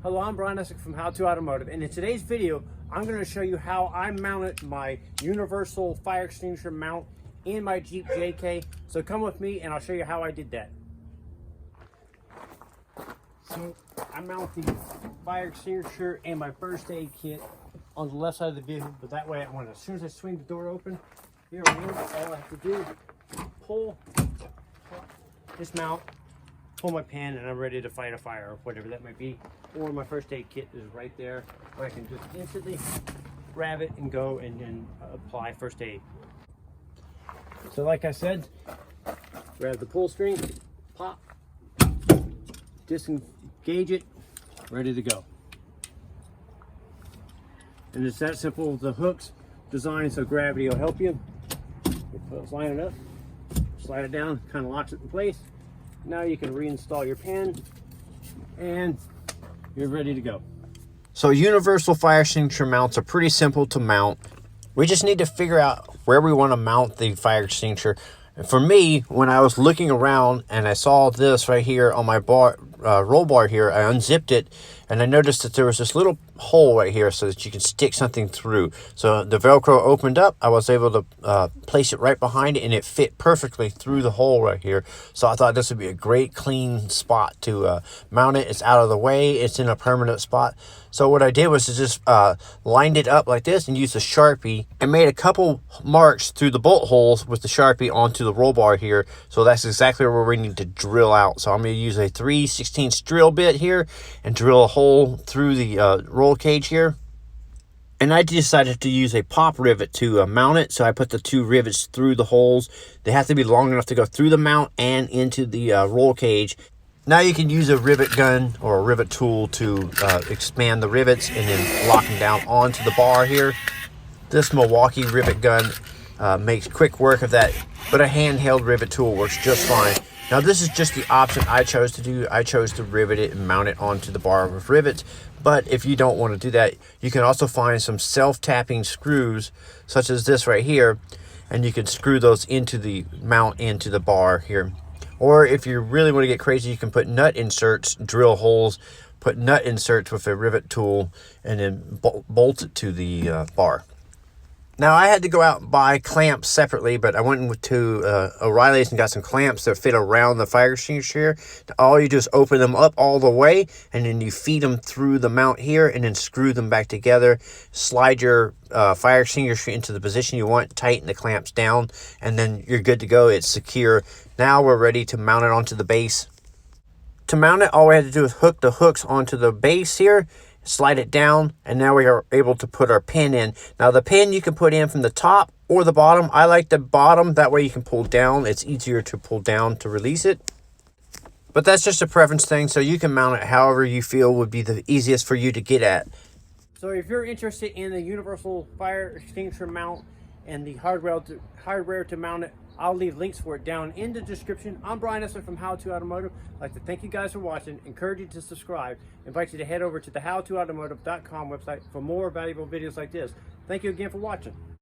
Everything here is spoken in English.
Hello, I'm Brian Eslick from How to Automotive, and in today's video, I'm going to show you how I mounted my universal fire extinguisher mount in my Jeep JK. So come with me and I'll show you how I did that. So I mount the fire extinguisher and my first aid kit on the left side of the vehicle, but that way, as soon as I swing the door open, here it is. All I have to do is pull this mount, pull my pin, and I'm ready to fight a fire or whatever that might be. Or my first aid kit is right there, where I can just instantly grab it and go and then apply first aid. So like I said, grab the pull string, pop, disengage it, ready to go. And it's that simple. The hook's designed so gravity will help you. Line it up, slide it down, kind of locks it in place. Now you can reinstall your pin and you're ready to go. So universal fire extinguisher mounts are pretty simple to mount. We just need to figure out where we want to mount the fire extinguisher. And for me, when I was looking around and I saw this right here on my roll bar here, I unzipped it and I noticed that there was this little hole right here so that you can stick something through. So the Velcro opened up. I was able to place it right behind it and it fit perfectly through the hole right here. So I thought this would be a great clean spot to mount it. It's out of the way. It's in a permanent spot. So what I did was to just lined it up like this and used a Sharpie and made a couple marks through the bolt holes with the Sharpie onto the roll bar here. So that's exactly where we need to drill out. So I'm going to use a 3/16 drill bit here and drill a hole through the roll cage here. And I decided to use a pop rivet to mount it. So I put the two rivets through the holes. They have to be long enough to go through the mount and into the roll cage. Now you can use a rivet gun or a rivet tool to expand the rivets and then lock them down onto the bar here. This Milwaukee rivet gun makes quick work of that, but a handheld rivet tool works just fine. Now this is just the option I chose to do. I chose to rivet it and mount it onto the bar with rivets. But if you don't want to do that, you can also find some self-tapping screws such as this right here, and you can screw those into the mount into the bar here. Or if you really want to get crazy, you can put nut inserts, drill holes, put nut inserts with a rivet tool, and then bolt it to the bar. Now, I had to go out and buy clamps separately, but I went to O'Reilly's and got some clamps that fit around the fire extinguisher. All you do is open them up all the way, and then you feed them through the mount here, and then screw them back together. Slide your fire extinguisher into the position you want, tighten the clamps down, and then you're good to go. It's secure. Now we're ready to mount it onto the base. To mount it, all we had to do is hook the hooks onto the base here, slide it down, and now we are able to put our pin in. Now the pin you can put in from the top or the bottom. I like the bottom, that way you can pull down. It's easier to pull down to release it. But that's just a preference thing, so you can mount it however you feel would be the easiest for you to get at. So if you're interested in the universal fire extinguisher mount and the hardware to mount it, I'll leave links for it down in the description. I'm Brian Eslick from How to Automotive. I'd like to thank you guys for watching, encourage you to subscribe, invite you to head over to the howtoautomotive.com website for more valuable videos like this. Thank you again for watching.